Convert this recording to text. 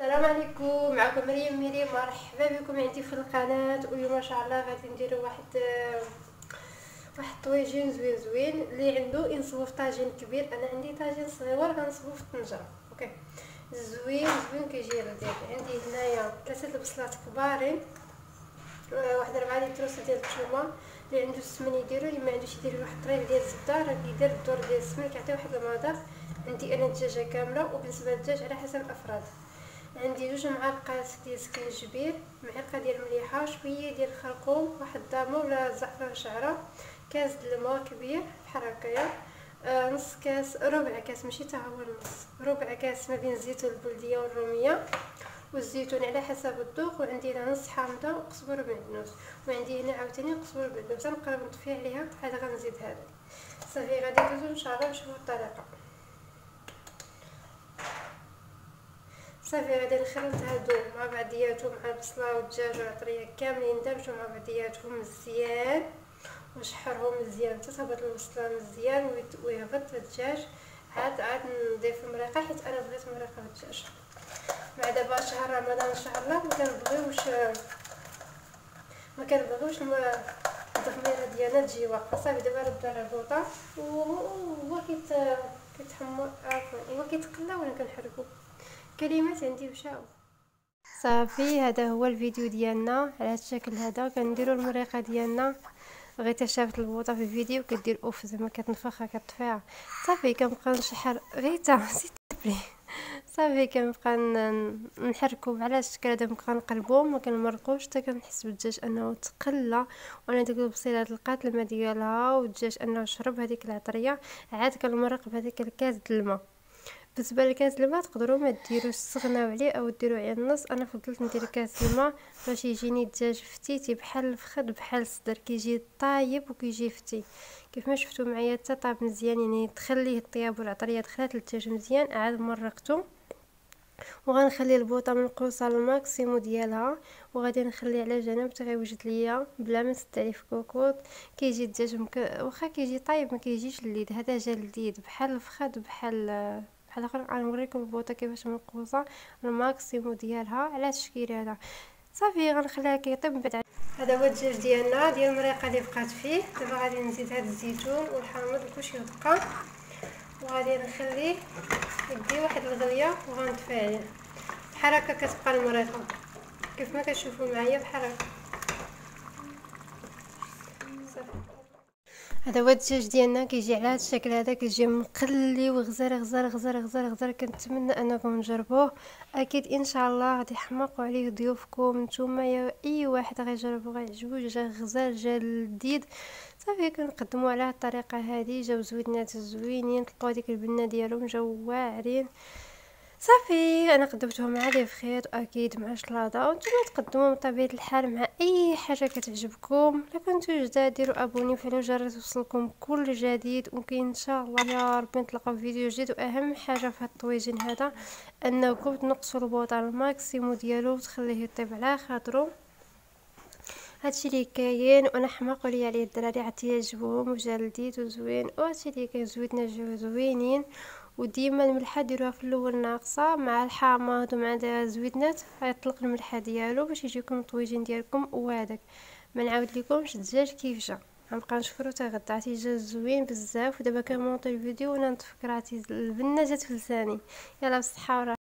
السلام عليكم، معكم مريم مرحبا بكم عندي في القناه. واليوم ان شاء الله غادي نديروا واحد طويجين زوين اللي عنده ينصبو في طاجين كبير. انا عندي طاجين صغير غنصبو في الطنجره. اوكي، زوين كيجي لذيذ. عندي هنايا 3 البصلات كبارين، واحد 4 لتر ديال الثومه. اللي عنده السمن يديروا، اللي ما عندوش يدير واحد الطريف ديال الزبده، راه كيدير الدور ديال السمن كيعطي واحد المذاق. عندي انا دجاجه كامله، وبالنسبه للدجاج على حسب الافراد. عندي 2 معالق ديال سكينجبير، معلقه ديال المليحه، شويه ديال الخرقوم، واحد الضامه ولا زعفران شعره، كاس د الماء كبير بحال هكايا، نص كاس، ربع كاس ماشي حتى هو النص، ربع كاس ما بين الزيتون البلديه والروميه والزيتون على حسب الذوق. وعندي هنا نص حامضه وقزبر ومعدنوس، وعندي هنا عاوتاني قزبر ومعدنوس. غنقرب نطفي عليها عاد غنزيد هذا. صافي غادي ندوزو ان شاء الله نشوفوا الطريقه. صافي غادي نخلط هادو مع بعضياتهم، مع البصله والدجاج والعطريه كاملين يندمجوا مع بعضياتهم مزيان، ونشحرهم مزيان حتى تهبط البصله مزيان ويهبط الدجاج. عاد نضيف المريقه، حيت انا بغيت مريقه بالدجاج. مع دابا شهر رمضان ان شاء الله ما كنبغيوش التخميره ديالنا تجي واقفه. صافي دابا ردنا على البوطه وهو كيتحمر، عفوا هو كيتقلى وانا كنحركو. كلمات عندي مشاو. صافي هذا هو الفيديو ديالنا على هذا الشكل. هذا كنديروا المريقه ديالنا، غير تشافت البوطه في الفيديو كدير اوف زعما كتنفخها كطفيها. صافي كنبقى نشحر غيتا سيتبلي. صافي كنبقى نحركو على هذا الشكل هذا، كنبقى نقلبو ما كنمرقوش حتى كنحس بالدجاج انه تقلى، وانا ديك البصيله لقات الماء ديالها والدجاج انه شرب هذيك العطريه. عاد كنمرق بهذيك الكاس د الماء. بالنسبه لكاس الماء تقدروا ما ديروش تستغناو عليه او ديروه على النص. انا فضلت ندير كاس الماء باش يجيني الدجاج فتيتي بحال الفخذ بحال الصدر، كيجي طايب وكيجي فتي كيف ما شفتوا معايا حتى طاب مزيان. يعني تخليه الطياب والعطريه دخلت للدجاج مزيان. عاد مرقته وغنخلي البوطه منقوصه الماكسيمو ديالها، وغادي نخليه على جنب حتى غيوجد ليا بلا ما نسد عليه في كوكوط. كيجي الدجاج واخا كيجي طايب ما كيجيش لذيذ، هذا جا لذيذ بحال الفخذ بحال الاخر. غنوريكم البوطه كيفاش منقوصه الماكسيمو ديالها على هذا الشكل هذا. صافي غنخليها كيطيب من بعد. هذا هو الدجاج ديالنا ديال المريقه اللي بقات فيه. دابا غادي نزيد هذا الزيتون والحامض وكلشي يبقى، وغادي نخليه يدي واحد الغليه وغنطفي عليه. بحال هكا كتبقى المريقه كيف ما كتشوفوا معايا بحال هكا. هذا هو الدجاج ديالنا كيجي على هذا الشكل هذا، كيجي مقلي وغزر غزر غزر غزر غزر. كنتمنى انكم تجربوه، اكيد ان شاء الله غادي يحمقوا عليه ضيوفكم نتوما يا اي واحد غيجربو غيعجبو. جا غزال جا لذيذ. صافي كنقدموا على الطريقه هذه. جاو زوينات زوينين، تلقاو ديك البنه ديالهم جاو واعرين. صافي انا قدمتهم مع لي فخيط واكيد مع شلاضه، وانتم تقدموا بطبيعه الحال مع اي حاجه كتعجبكم. الا كنتو جداد ديروا ابوني وفعلوا الجرس توصلكم كل جديد. ممكن ان شاء الله يا ربي نتلاقاو في فيديو جديد. واهم حاجه في هاد الطويجين هذا انكم تنقصوا البوطه الماكسيمو ديالو وتخليه يطيب على خاطرو. هادشي اللي كاين. وانا حماقوا لي عليه الدراري عاد يعجبهم وجا لذيذ وزوين. وهادشي اللي كاين زويتنا جاو زوينين. وديما الملحه ديروها في الاول ناقصه، مع الحامض ومع زويدنات غيطلق الملحه ديالو باش يجيكم الطويجين ديالكم. وهذاك ما نعاود لكمش الدجاج كيف جا. غنبقى نشكرو حتى غدا. عرفتي جا زوين بزاف. ودابا كنمونطي الفيديو وانا نتفكر عرفتي البنه جات في لساني. يلا بالصحه.